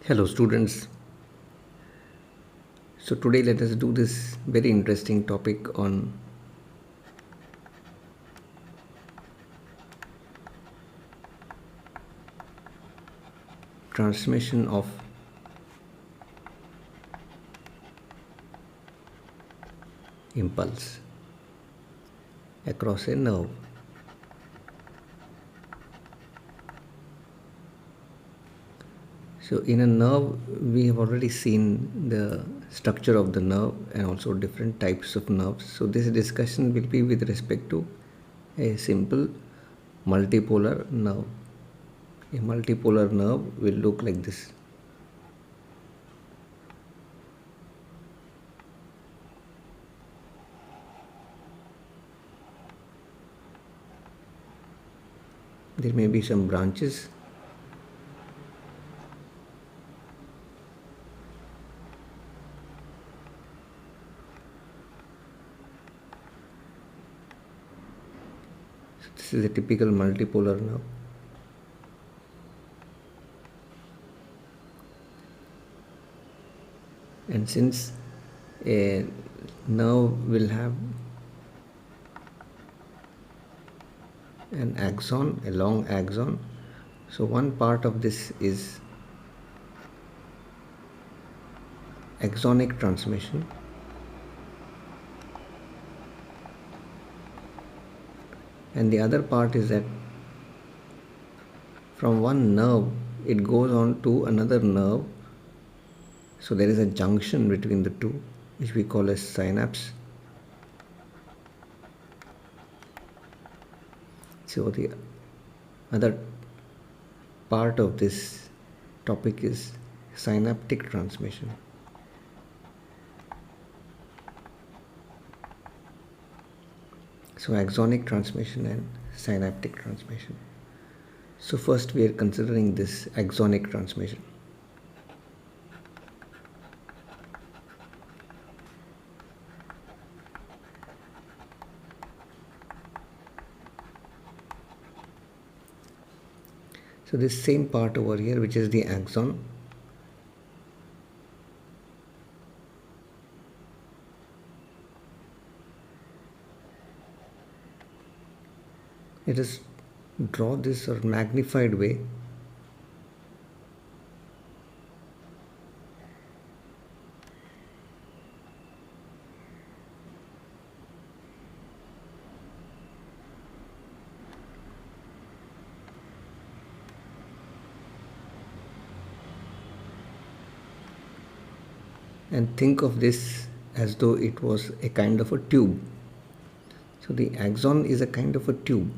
Hello, students. So, today let us do this very interesting topic on transmission of impulse across a nerve. So, in a nerve, we have already seen the structure of the nerve and also different types of nerves. So, this discussion will be with respect to a simple multipolar nerve. A multipolar nerve will look like this. There may be some branches. So this is a typical multipolar nerve. And since a nerve will have an axon, a long axon, so one part of this is axonic transmission, and the other part is that from one nerve it goes on to another nerve. So there is a junction between the two, which we call as synapse. So the other part of this topic is synaptic transmission. So axonic transmission and synaptic transmission. So first we are considering this axonic transmission. So this same part over here, which is the axon, let us draw this or magnified way. And think of this as though it was a kind of a tube. So the axon is a kind of a tube.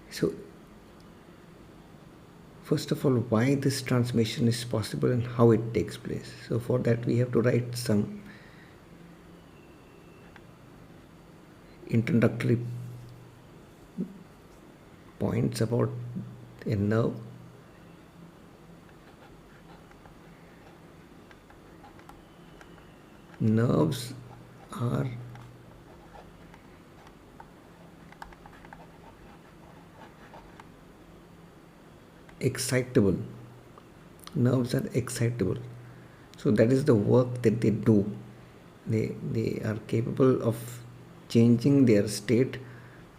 So first of all, why this transmission is possible and how it takes place. So for that we have to write some introductory points about a nerve. Nerves are excitable. Nerves are excitable. So that is the work that they do. They are capable of changing their state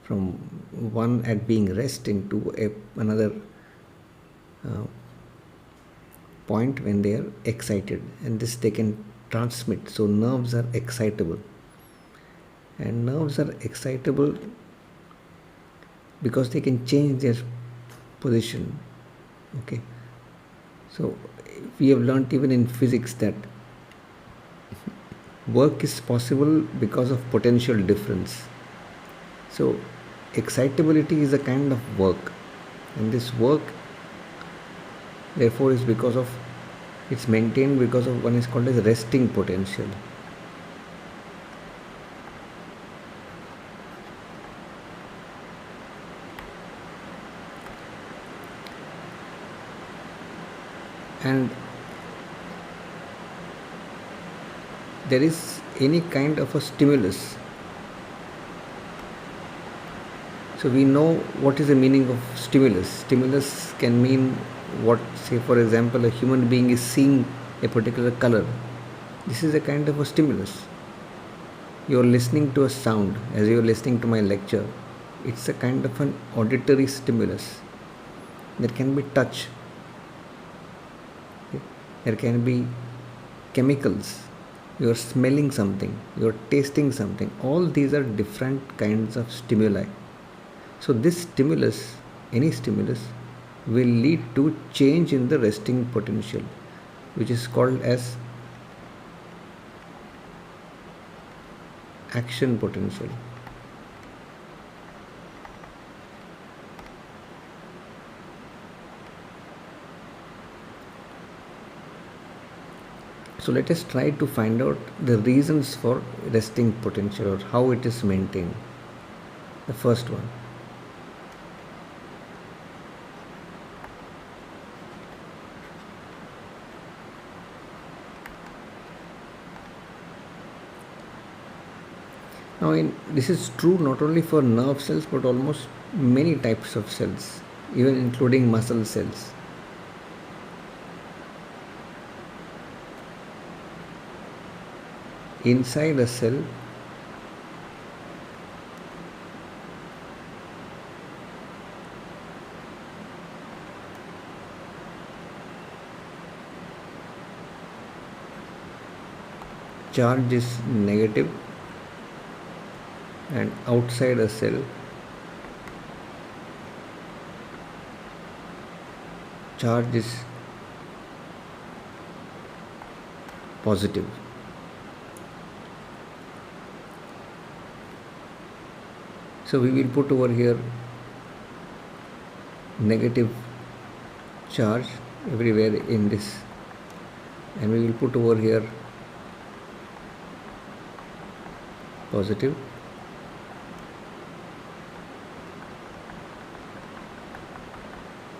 from one at being rest into another point when they are excited, and this they can transmit. So nerves are excitable, and nerves are excitable because they can change their position. Okay, so we have learnt even in physics that work is possible because of potential difference. So excitability is a kind of work, and this work therefore is because of, it's maintained because of one is called as resting potential. And there is any kind of a stimulus. So we know what is the meaning of stimulus. Stimulus can mean what, say for example, a human being is seeing a particular color. This is a kind of a stimulus. You're listening to a sound as you're listening to my lecture. It's a kind of an auditory stimulus. There can be touch. There can be chemicals. You're smelling something, you're tasting something. All these are different kinds of stimuli. So this stimulus, any stimulus, will lead to change in the resting potential, which is called as action potential. So let us try to find out the reasons for resting potential or how it is maintained. The first one. Now, this is true not only for nerve cells but almost many types of cells, even including muscle cells. Inside a cell, charge is negative, and outside a cell, charge is positive. So we will put over here negative charge everywhere in this, and we will put over here positive,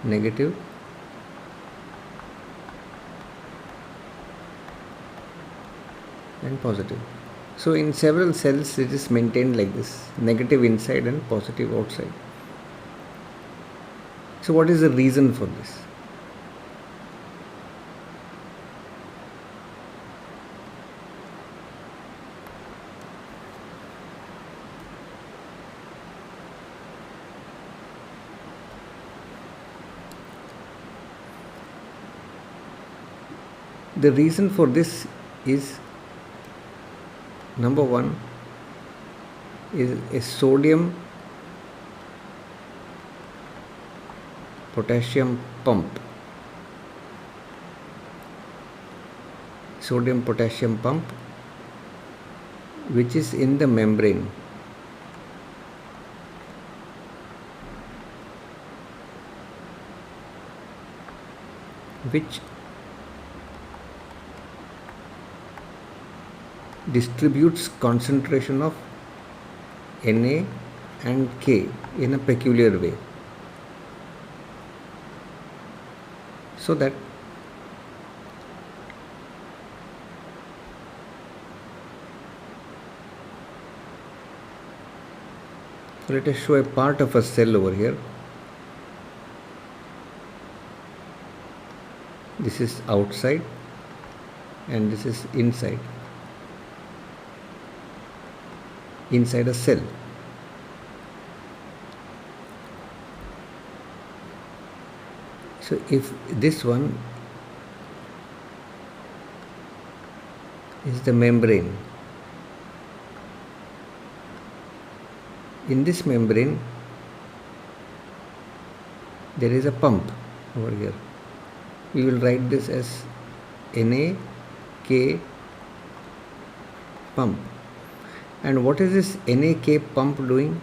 negative, and positive. So in several cells it is maintained like this, negative inside and positive outside. So what is the reason for this? The reason for this is, number one, is a sodium potassium pump. Sodium potassium pump, which is in the membrane. Which distributes concentration of Na and K in a peculiar way, so that let us show a part of a cell over here. This is outside and this is inside a cell. So if this one is the membrane, in this membrane there is a pump over here. We will write this as NaK pump. And what is this NaK pump doing?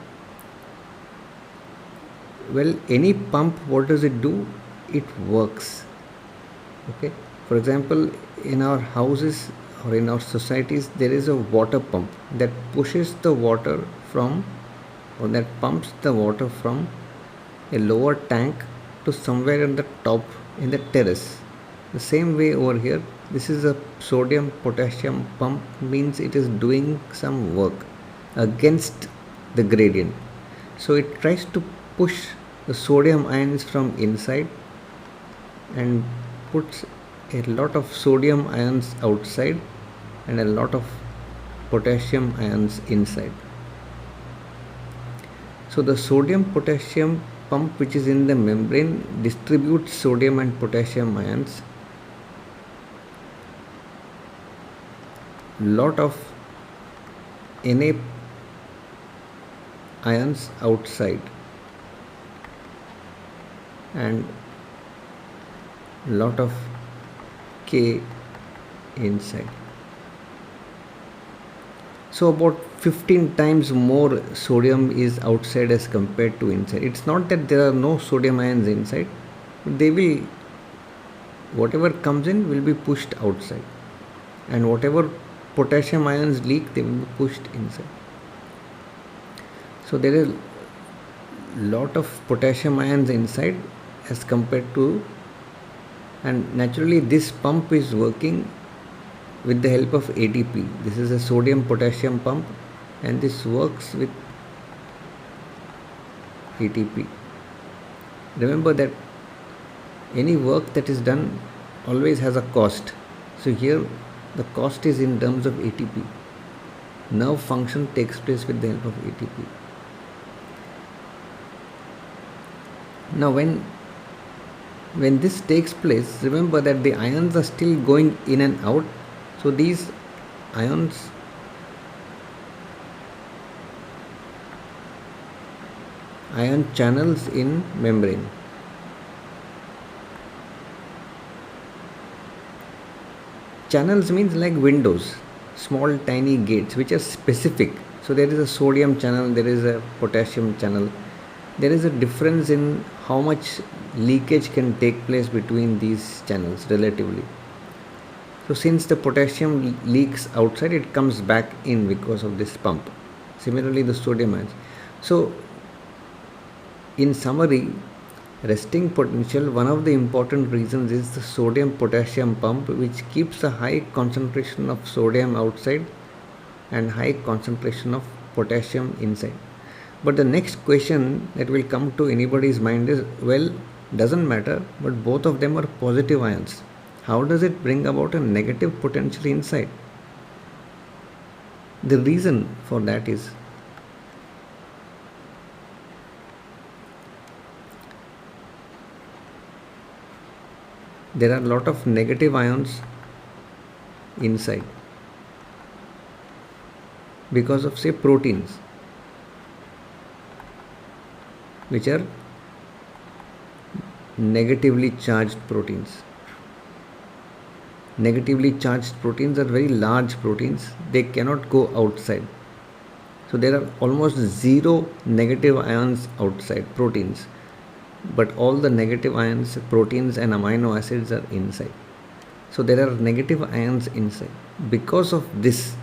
Well, any pump, what does it do? It works. Okay. For example, in our houses or in our societies, there is a water pump that pushes the water from, or that pumps the water from a lower tank to somewhere in the top in the terrace. The same way over here, this is a sodium potassium pump, means it is doing some work against the gradient. So it tries to push the sodium ions from inside and puts a lot of sodium ions outside and a lot of potassium ions inside. So the sodium potassium pump which is in the membrane distributes sodium and potassium ions. Lot of Na ions outside and lot of K inside. So about 15 times more sodium is outside as compared to inside. It's not that there are no sodium ions inside, but they will, whatever comes in will be pushed outside, and whatever potassium ions leak, they will be pushed inside. So there is lot of potassium ions inside as compared to, and naturally this pump is working with the help of ATP. This is a sodium potassium pump and this works with ATP. Remember that any work that is done always has a cost. So here the cost is in terms of ATP. Nerve function takes place with the help of ATP. Now when this takes place, remember that the ions are still going in and out. So these ions ion channels in membrane. Channels means like windows, small tiny gates which are specific. So there is a sodium channel, there is a potassium channel. There is a difference in how much leakage can take place between these channels relatively. So since the potassium leaks outside, it comes back in because of this pump. Similarly, the sodium ions. So in summary, resting potential, one of the important reasons is the sodium potassium pump, which keeps a high concentration of sodium outside and high concentration of potassium inside. But the next question that will come to anybody's mind is, well, doesn't matter, but both of them are positive ions. How does it bring about a negative potential inside? The reason for that is there are a lot of negative ions inside because of, say, proteins, which are negatively charged proteins. Negatively charged proteins are very large proteins, they cannot go outside. So there are almost zero negative ions outside proteins, but all the negative ions, proteins and amino acids are inside. So there are negative ions inside. Because of this,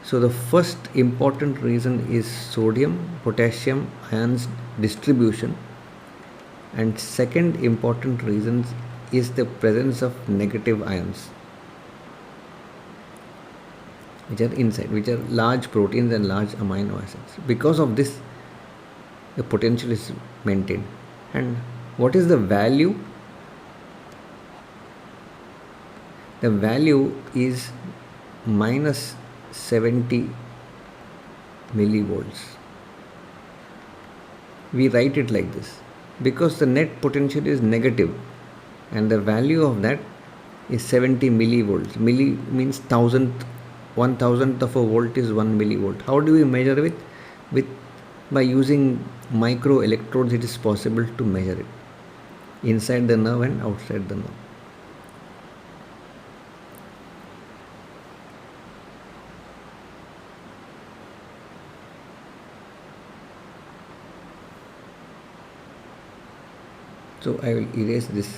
so the first important reason is sodium potassium ions distribution, and second important reason is the presence of negative ions which are inside, which are large proteins and large amino acids. Because of this, the potential is maintained. And what is the value? The value is minus 70 millivolts. We write it like this because the net potential is negative and the value of that is 70 millivolts. Milli means 1,000th of a volt is 1 millivolt. How do we measure it? By using micro electrodes, it is possible to measure it inside the nerve and outside the nerve. So I will erase this.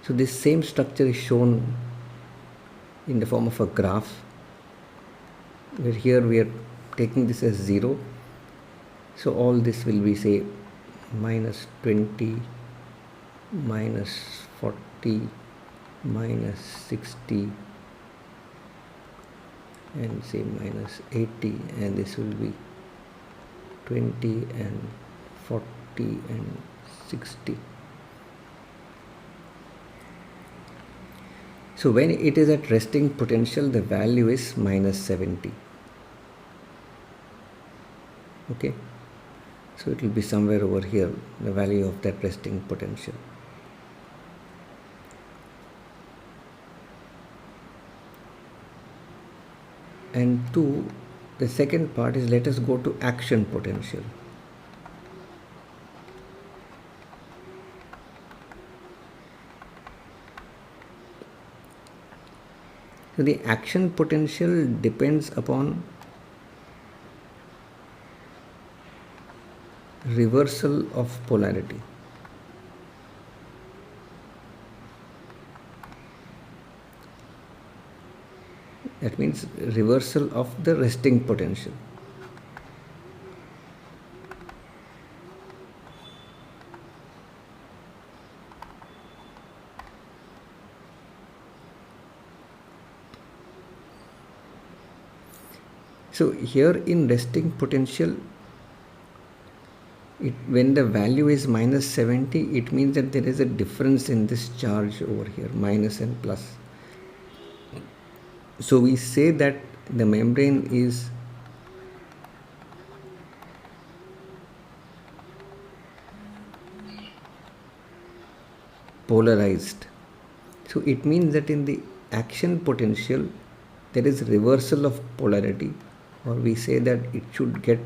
So this same structure is shown in the form of a graph, where here we are taking this as 0. So all this will be, say, minus 20, minus 40, minus 60, and say minus 80, and this will be 20 and 40 and 60. So when it is at resting potential, the value is minus 70. Okay, so it will be somewhere over here, the value of that resting potential. And two, the second part is, let us go to action potential. So the action potential depends upon reversal of polarity. That means reversal of the resting potential. So here in resting potential, when the value is minus 70, it means that there is a difference in this charge over here, minus and plus. So we say that the membrane is polarized. So it means that in the action potential there is reversal of polarity, or we say that it should get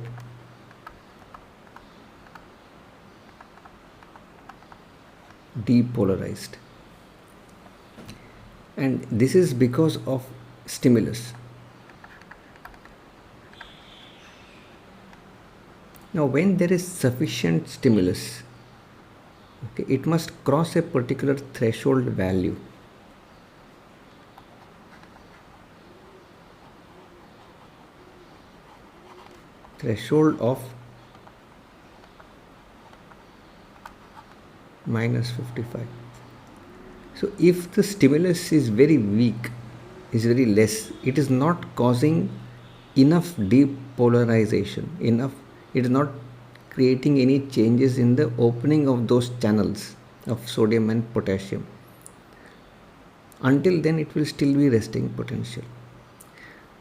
depolarized. And this is because of stimulus. Now when there is sufficient stimulus, okay, it must cross a particular threshold value. Threshold of minus 55. So if the stimulus is very weak, is very less, it is not causing enough depolarization, it is not creating any changes in the opening of those channels of sodium and potassium. Until then it will still be resting potential.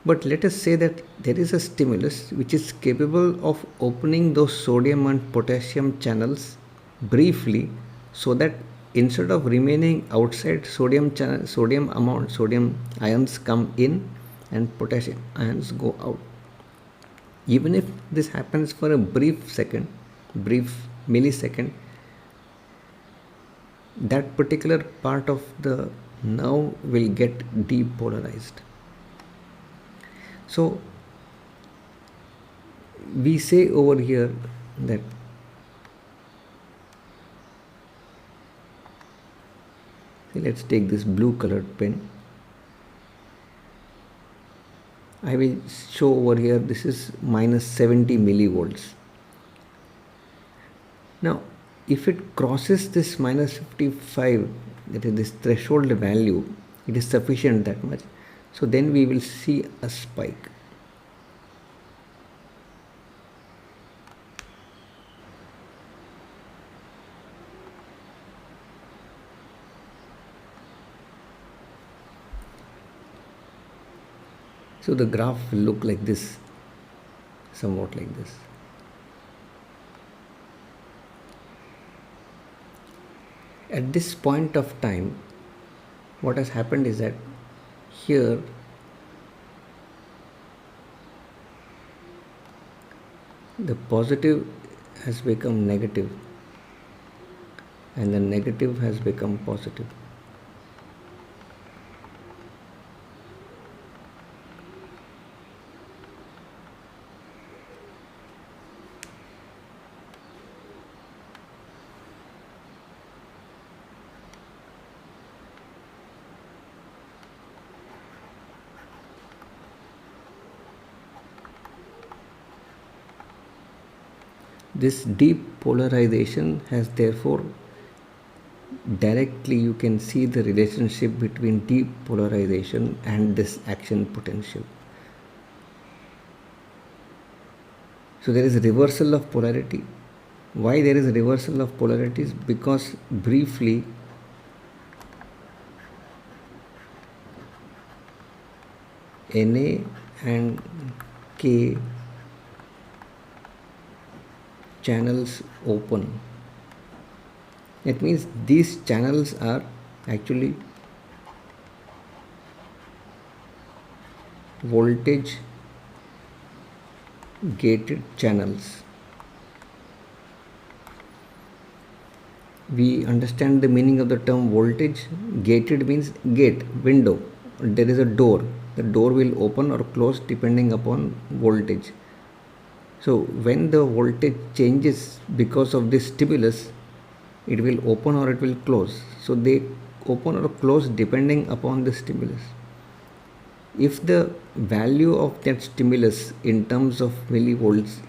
But let us say that there is a stimulus which is capable of opening those sodium and potassium channels briefly, so that instead of remaining outside, sodium ions come in and potassium ions go out. Even if this happens for a brief millisecond, that particular part of the nerve will get depolarized. So we say over here that let's take this blue colored pen. I will show over here, this is minus 70 millivolts. Now if it crosses this minus 55, that is this threshold value, it is sufficient that much, so then we will see a spike. So the graph will look like this, somewhat like this. At this point of time, what has happened is that here the positive has become negative and the negative has become positive. This depolarization has therefore directly you can see the relationship between depolarization and this action potential. So there is a reversal of polarity. Why there is a reversal of polarities? Because briefly Na and K channels open. That means these channels are actually voltage gated channels. We understand the meaning of the term voltage. Gated means gate, window. There is a door. The door will open or close depending upon voltage. So when the voltage changes because of this stimulus, it will open or it will close. So they open or close depending upon the stimulus. If the value of that stimulus in terms of millivolts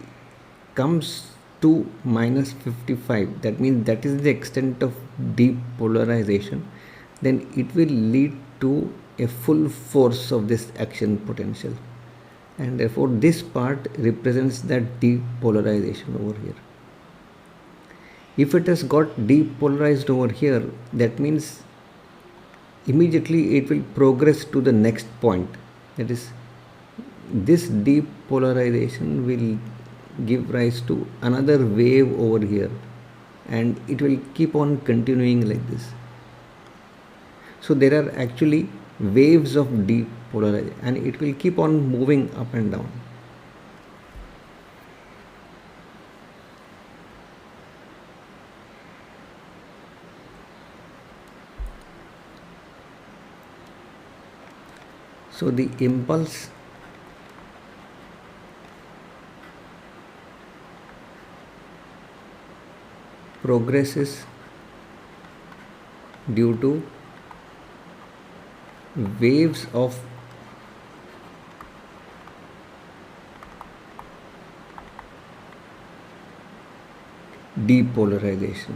comes to minus 55, that means that is the extent of depolarization, then it will lead to a full force of this action potential, and therefore this part represents that depolarization over here. If it has got depolarized over here, that means immediately it will progress to the next point. That is, this depolarization will give rise to another wave over here, and it will keep on continuing like this. So there are actually waves of depolarization, and it will keep on moving up and down. So the impulse progresses due to waves of depolarization,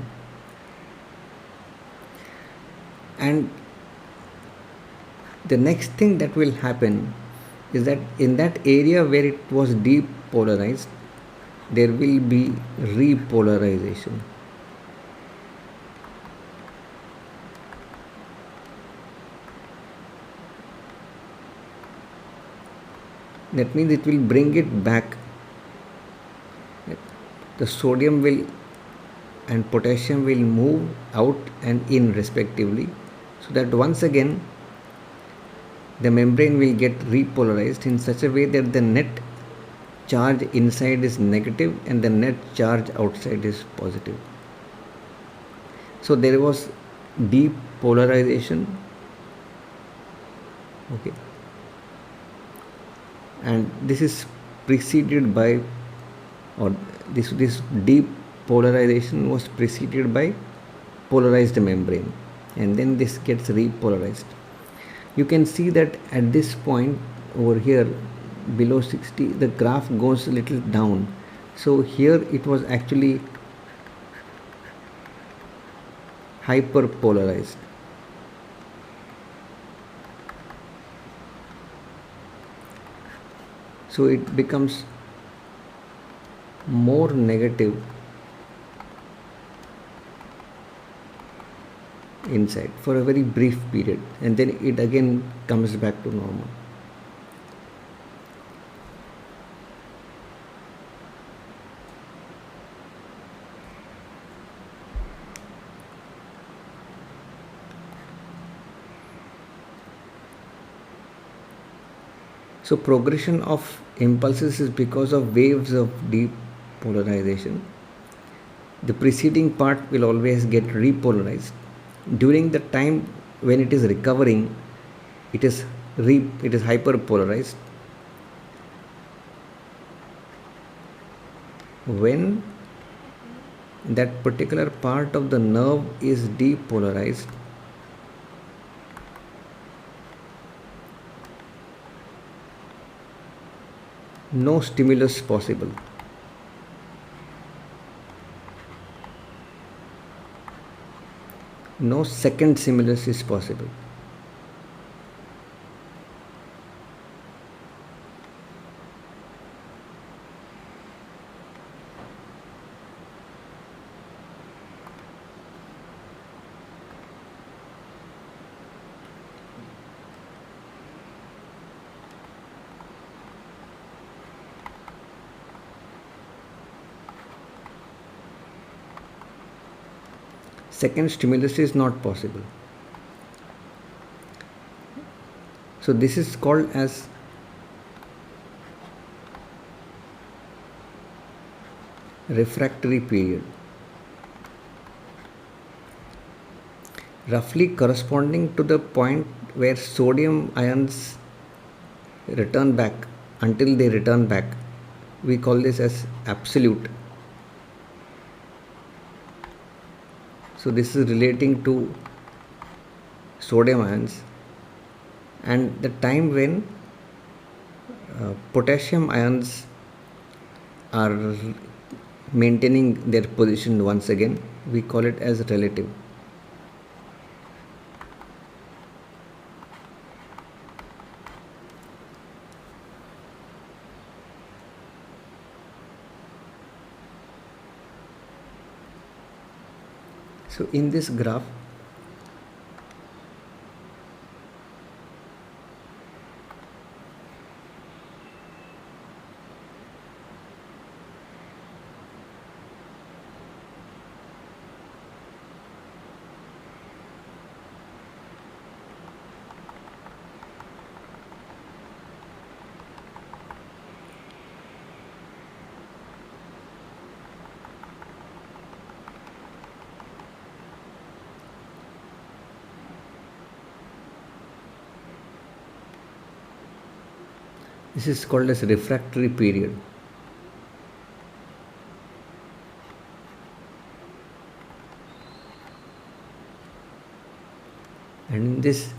and the next thing that will happen is that in that area where it was depolarized, there will be repolarization. That means it will bring it back. The sodium will and potassium will move out and in respectively, so that once again the membrane will get repolarized in such a way that the net charge inside is negative and the net charge outside is positive. So there was depolarization, okay, and this is preceded by, or this depolarization was preceded by polarized membrane, and then this gets repolarized. You can see that at this point over here below 60 the graph goes a little down. So here it was actually hyperpolarized. So it becomes more negative inside for a very brief period, and then it again comes back to normal. So progression of impulses is because of waves of depolarization. The preceding part will always get repolarized. During the time when it is recovering, it is hyperpolarized. When that particular part of the nerve is depolarized, no stimulus possible. no second stimulus is possible. Second stimulus is not possible. So this is called as refractory period, roughly corresponding to the point where sodium ions return back. Until they return back, we call this as absolute. So this is relating to sodium ions, and the time when potassium ions are maintaining their position once again, we call it as relative. So in this graph, this is called as refractory period. And in this,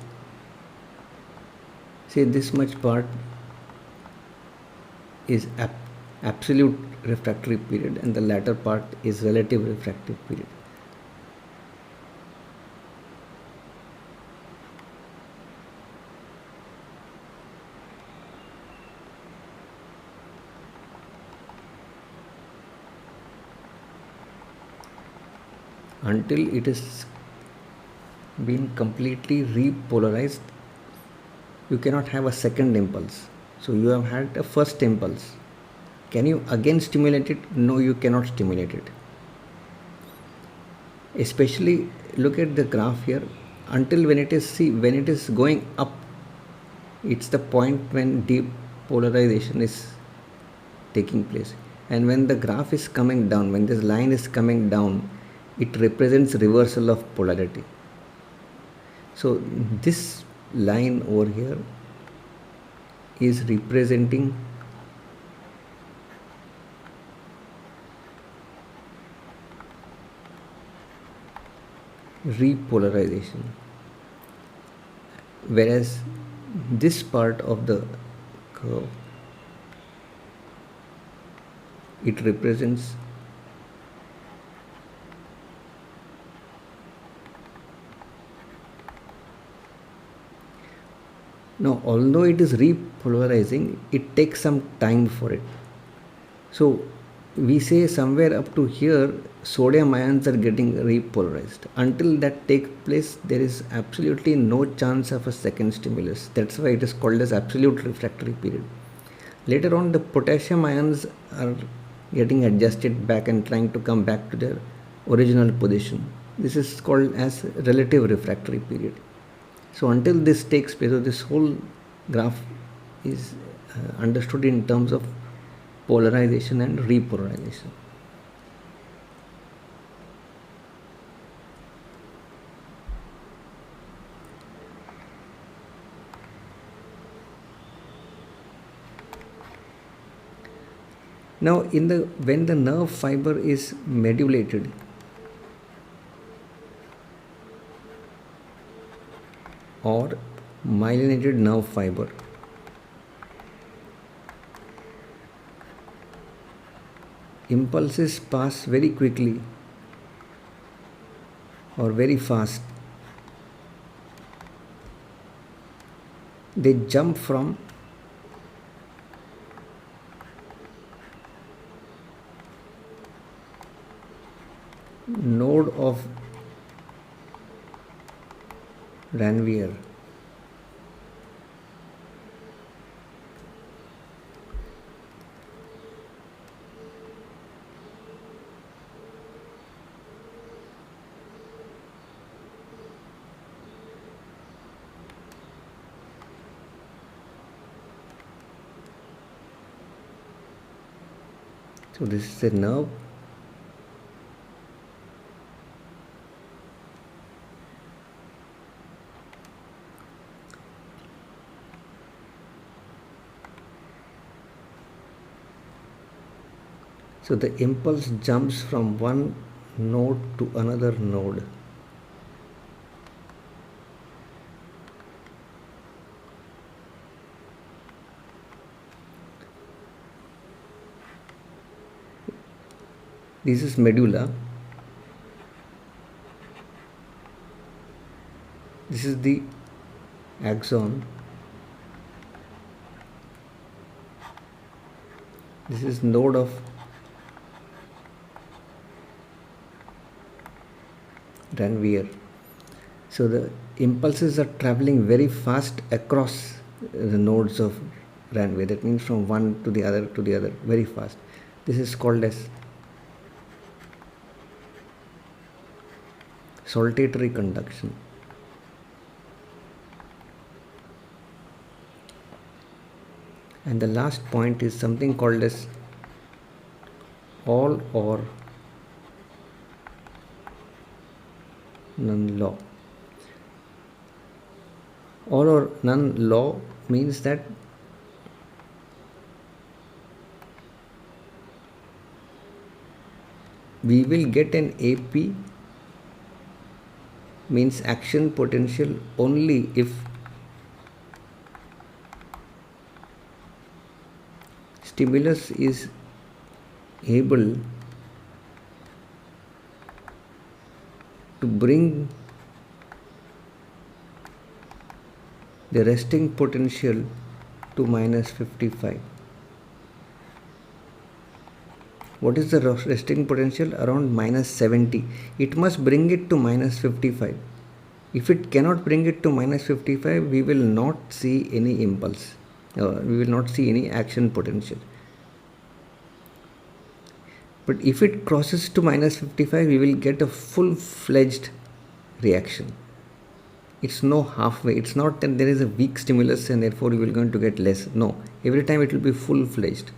say this much part is absolute refractory period, and the latter part is relative refractory period. Until it is been completely repolarized, you cannot have a second impulse. So you have had a first impulse. Can you again stimulate it? No, you cannot stimulate it. Especially look at the graph here. Until when it is, see, when it is going up, it's the point when depolarization is taking place. And when the graph is coming down, when this line is coming down, it represents reversal of polarity. So this line over here is representing repolarization, whereas this part of the curve, it represents now, although it is repolarizing, it takes some time for it. So we say somewhere up to here, sodium ions are getting repolarized. Until that takes place, there is absolutely no chance of a second stimulus. That's why it is called as absolute refractory period. Later on, the potassium ions are getting adjusted back and trying to come back to their original position. This is called as relative refractory period. So until this takes place, so this whole graph is understood in terms of polarization and repolarization. Now in the when the nerve fiber is medulated, or myelinated nerve fiber, impulses pass very quickly or very fast, they jump from node of Ranvier so this is a nerve. So the impulse jumps from one node to another node. This is medulla. This is the axon. This is node of Ranvier. So the impulses are traveling very fast across the nodes of Ranvier. That means from one to the other very fast. This is called as saltatory conduction. And the last point is something called as all or none law. All or none law means that we will get an AP, means action potential, only if stimulus is able to bring the resting potential to minus 55. What is the resting potential? Around minus 70. It must bring it to minus 55. If it cannot bring it to minus 55, we will not see any impulse. We will not see any action potential. But if it crosses to minus 55, we will get a full-fledged reaction. It's no halfway. It's not that there is a weak stimulus and therefore we will going to get less. No, every time it will be full-fledged.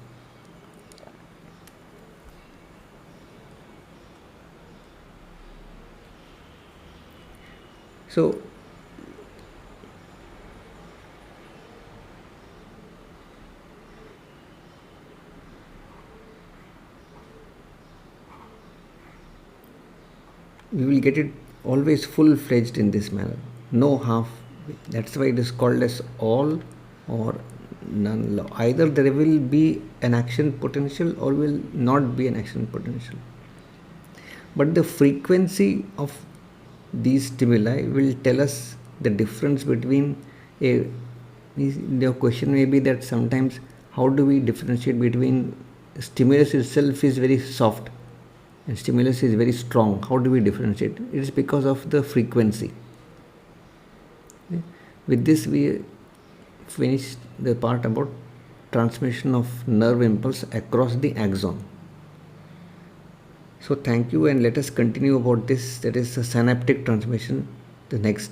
So we will get it always full-fledged in this manner, no half. That's why it is called as all or none law. Either there will be an action potential or will not be an action potential. But the frequency of these stimuli will tell us the difference between a. The question may be that sometimes how do we differentiate between stimulus itself is very soft and stimulus is very strong? How do we differentiate? It is because of the frequency. Okay. With this we finished the part about transmission of nerve impulse across the axon. So thank you, and let us continue about this, that is the synaptic transmission, the next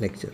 lecture.